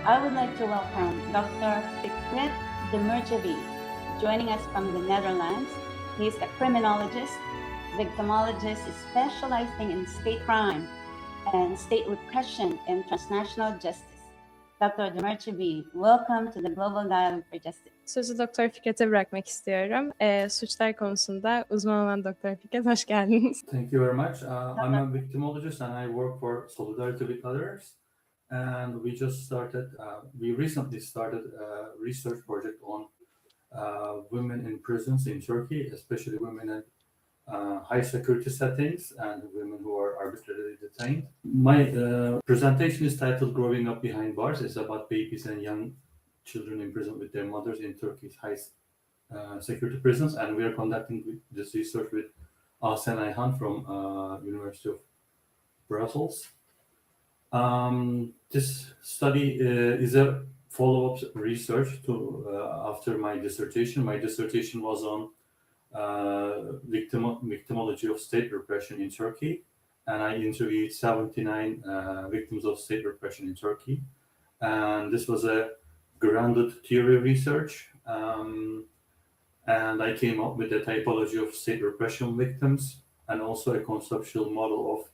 I would like to welcome Dr. Fikret Demirçivi, joining us from the Netherlands. He is a criminologist, victimologist specializing in state crime and state repression and transnational justice. Dr. Demirçivi, welcome to the Global Dialogue for Justice. Sözü Doktor Fikret'e bırakmak istiyorum. Suçlar konusunda uzman olan Doktor Fikret, hoş geldiniz. Thank you very much. I'm a victimologist and I work for Solidarity with Others. And we recently started a research project on women in prisons in Turkey, especially women in high security settings and women who are arbitrarily detained. My presentation is titled Growing Up Behind Bars. It's about babies and young children imprisoned with their mothers in Turkey's high security prisons. And we are conducting this research with Ahsen Ayhan from University of Brussels. This study is a follow-up research to after my dissertation. My dissertation was on victimology of state repression in Turkey, and I interviewed 79 victims of state repression in Turkey. And this was a grounded theory research, and I came up with a typology of state repression victims and also a conceptual model of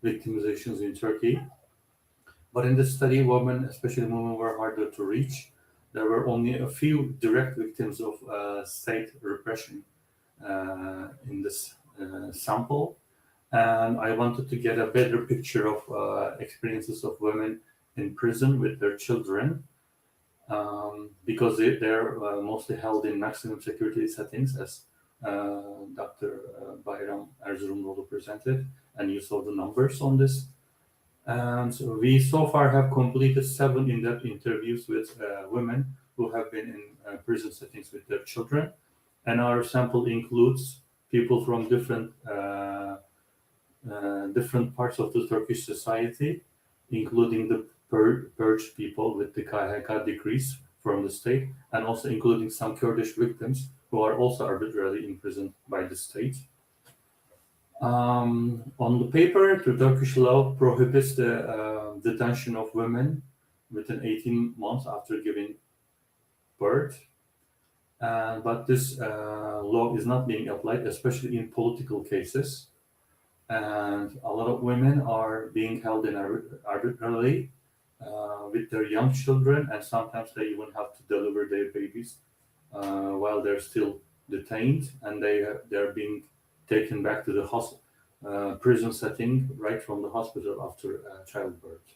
victimizations in Turkey. But in this study, women, especially women, were harder to reach. There were only a few direct victims of state repression in this sample. And I wanted to get a better picture of experiences of women in prison with their children, because they're mostly held in maximum security settings, as Dr. Bayram Erzurumlu presented, and you saw the numbers on this. And so we so far have completed 7 in-depth interviews with women who have been in prison settings with their children. And our sample includes people from different parts of the Turkish society, including the purged people with the KHK decrees from the state, and also including some Kurdish victims who are also arbitrarily imprisoned by the state. On the paper, the Turkish law prohibits the detention of women within 18 months after giving birth. But this law is not being applied, especially in political cases. And a lot of women are being held in arbitrarily with their young children, and sometimes they even have to deliver their babies while they're still detained, and they're being taken back to the prison setting right from the hospital after childbirth.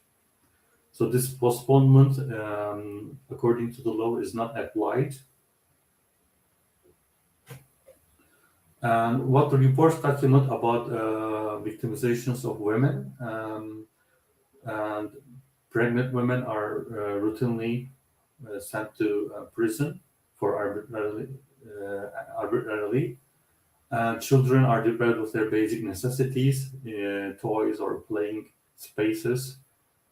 So this postponement, according to the law, is not applied. And what the reports document about victimizations of women, and pregnant women are routinely sent to prison for arbitrarily. Children are deprived of their basic necessities, toys or playing spaces,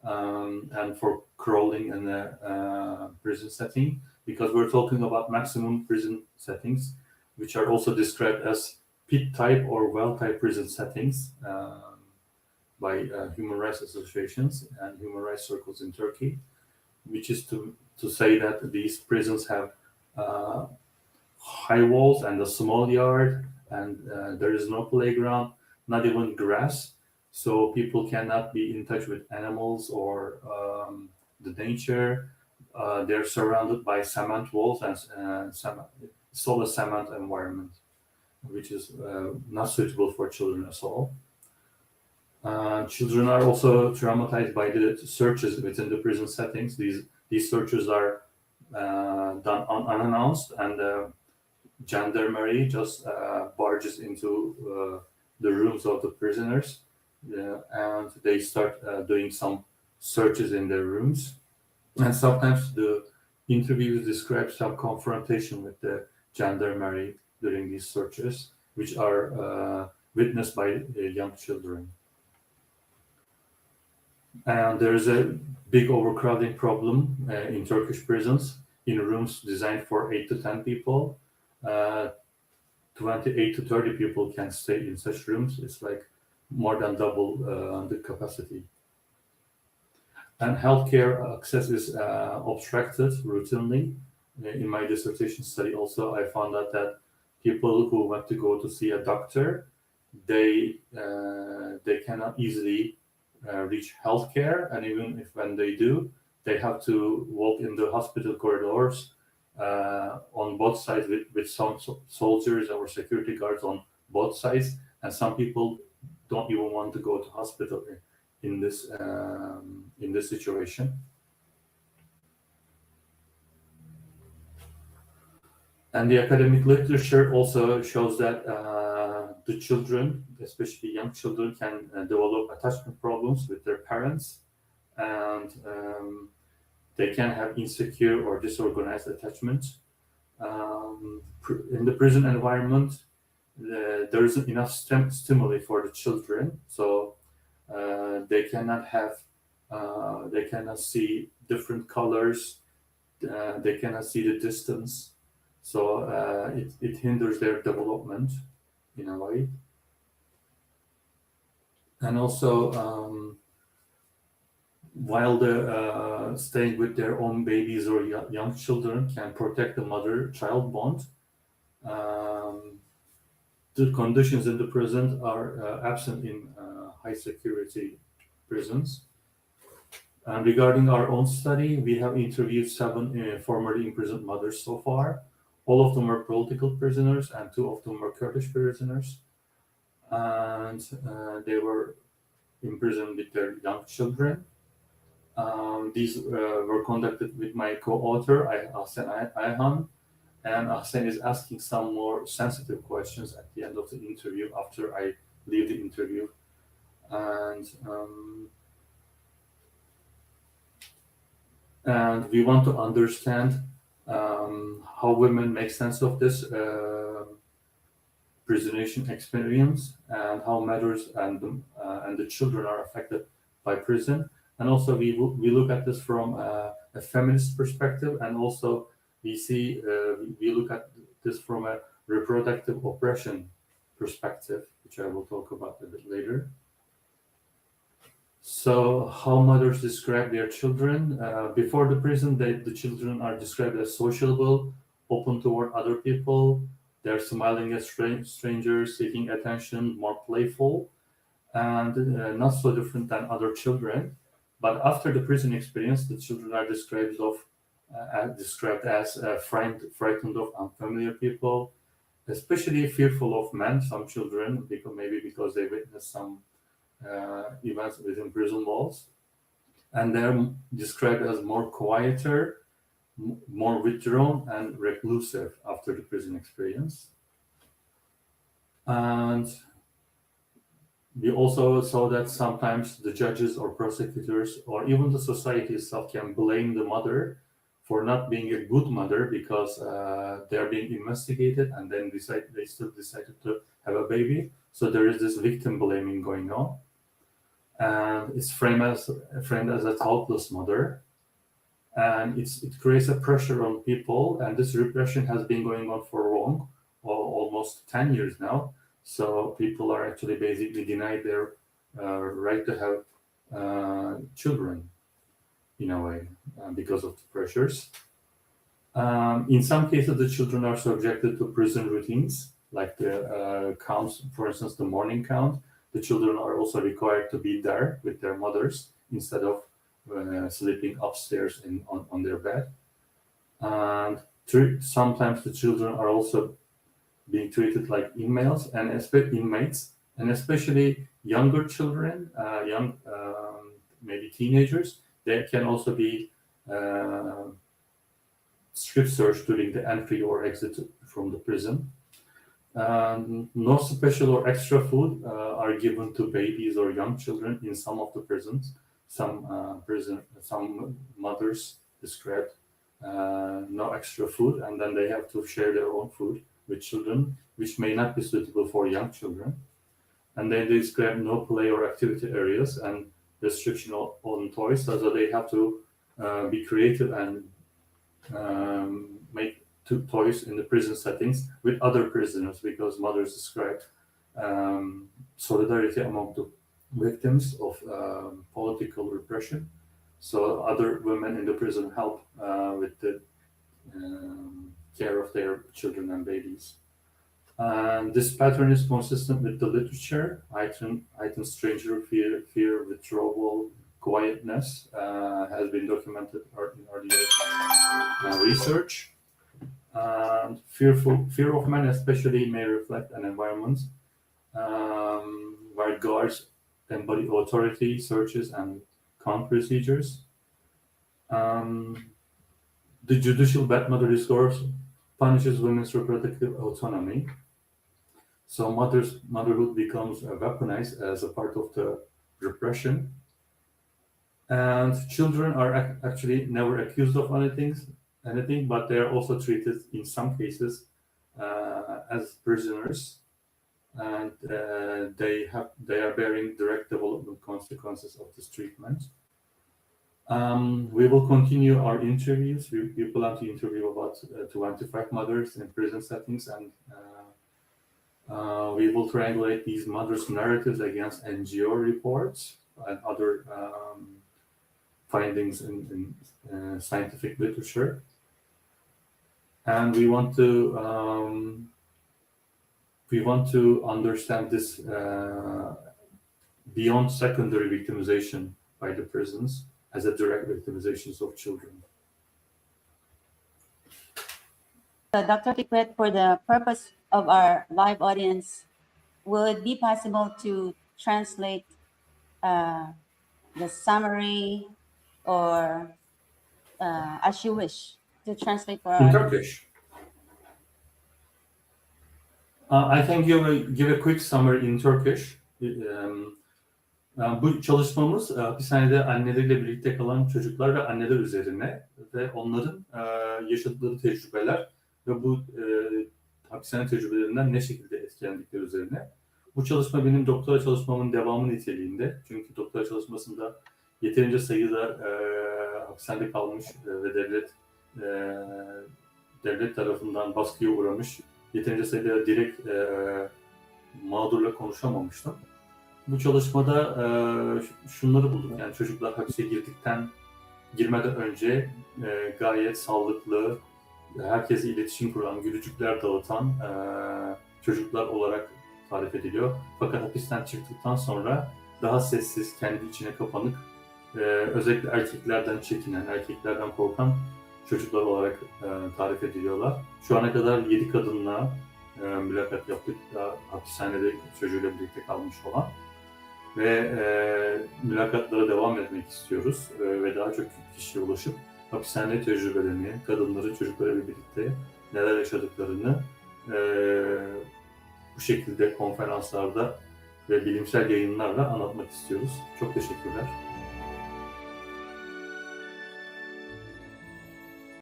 and for crawling in a prison setting, because we're talking about maximum prison settings, which are also described as pit type or well type prison settings by human rights associations and human rights circles in Turkey, which is to say that these prisons have high walls and a small yard, and there is no playground, not even grass, so people cannot be in touch with animals or the nature. They're surrounded by cement walls and it's all a cement environment, which is not suitable for children at all. Children are also traumatized by the searches within the prison settings. These searches are done unannounced, and gendarmerie just barges into the rooms of the prisoners, and they start doing some searches in their rooms. And sometimes the interviews describe some confrontation with the gendarmerie during these searches, which are witnessed by young children. And there is a big overcrowding problem in Turkish prisons. In rooms designed for 8 to 10 people, 28 to 30 people can stay in such rooms. It's like more than double the capacity. And healthcare access is obstructed routinely. In my dissertation study also, I found out that people who want to go to see a doctor, they cannot easily reach healthcare, and even if when they do, they have to walk in the hospital corridors on both sides with some soldiers or security guards on both sides, and some people don't even want to go to hospital in this situation. And the academic literature also shows that the children, especially young children, can develop attachment problems with their parents, and they can have insecure or disorganized attachment. In the prison environment, there isn't enough stimuli for the children, so they cannot see different colors, they cannot see the distance, so it hinders their development in a way. And also, while they're staying with their own babies or young children can protect the mother-child bond, the conditions in the prison are absent in high security prisons. And regarding our own study, we have interviewed 7 formerly imprisoned mothers so far. All of them are political prisoners, and 2 of them were Kurdish prisoners. And they were imprisoned with their young children. These were conducted with my co-author, Ahsen Ayhan, and Ahsen is asking some more sensitive questions at the end of the interview after I leave the interview. And we want to understand how women make sense of this prisonation experience, and how mothers and the children are affected by prison. And also we look at this from a feminist perspective, and also we look at this from a reproductive oppression perspective, which I will talk about a bit later. So how mothers describe their children. Before the prison, the children are described as sociable, open toward other people. They're smiling at strangers, seeking attention, more playful, and not so different than other children. But after the prison experience, the children are described as frightened of unfamiliar people, especially fearful of men. Some children, because they witnessed some events within prison walls, and they're described as more quieter, more withdrawn, and reclusive after the prison experience. And we also saw that sometimes the judges or prosecutors or even the society itself can blame the mother for not being a good mother because they're being investigated, and then they still decided to have a baby. So there is this victim blaming going on, and it's framed as a thoughtless mother, and it creates a pressure on people, and this repression has been going on for long, almost 10 years now. So people are actually basically denied their right to have children in a way because of the pressures. In some cases, the children are subjected to prison routines, like the counts, for instance, the morning count. The children are also required to be there with their mothers instead of sleeping upstairs on their bed. And sometimes the children are also being treated like inmates, and especially younger children, maybe teenagers. They can also be strip searched during the entry or exit from the prison. No special or extra food are given to babies or young children in some of the prisons. Some mothers described no extra food, and then they have to share their own food with children, which may not be suitable for young children. And then they describe no play or activity areas and restriction on toys, so they have to be creative and make toys in the prison settings with other prisoners, because mothers describe solidarity among the victims of political repression. So other women in the prison help with the care of their children and babies. And this pattern is consistent with the literature. Heightened stranger fear, withdrawal, quietness has been documented in earlier research. And fear of men especially may reflect an environment where guards embody authority, searches, and count procedures. The judicial bad mother discourse punishes women's reproductive autonomy. So motherhood becomes weaponized as a part of the repression. And children are actually never accused of anything, but they are also treated in some cases as prisoners, and they are bearing direct development consequences of this treatment. We will continue our interviews. We plan to interview about 25 mothers in prison settings, and we will triangulate these mothers' narratives against NGO reports and other findings in scientific literature. And we want to understand this beyond secondary victimization by the prisons as a direct victimization of children. Dr. Fikret, for the purpose of our live audience, will it be possible to translate the summary or as you wish to translate for In our Turkish. I can give a quick summary in Turkish. Bu çalışmamız hapishanede anneleriyle birlikte kalan çocuklar ve anneler üzerine ve onların yaşadıkları tecrübeler ve bu hapishane tecrübelerinden ne şekilde etkilendikleri üzerine. Bu çalışma benim doktora çalışmamın devamı niteliğinde. Çünkü doktora çalışmasında yeterince sayıda hapishanede kalmış ve devlet tarafından baskıya uğramış, yeterince sayıda direkt mağdurla konuşamamıştım. Bu çalışmada şunları bulduk. Yani çocuklar hapise girmeden önce gayet sağlıklı, herkese iletişim kuran, gülücükler dağıtan çocuklar olarak tarif ediliyor. Fakat hapisten çıktıktan sonra daha sessiz, kendi içine kapanık, özellikle erkeklerden çekinen, erkeklerden korkan çocuklar olarak tarif ediliyorlar. Şu ana kadar 7 kadınla mülakat yaptık, hapishanede çocuğuyla birlikte kalmış olan. Ve mülakatlara devam etmek istiyoruz ve daha çok kişiye ulaşıp hapishane tecrübelerini, kadınların çocuklarıyla birlikte neler yaşadıklarını bu şekilde konferanslarda ve bilimsel yayınlarla anlatmak istiyoruz. Çok teşekkürler.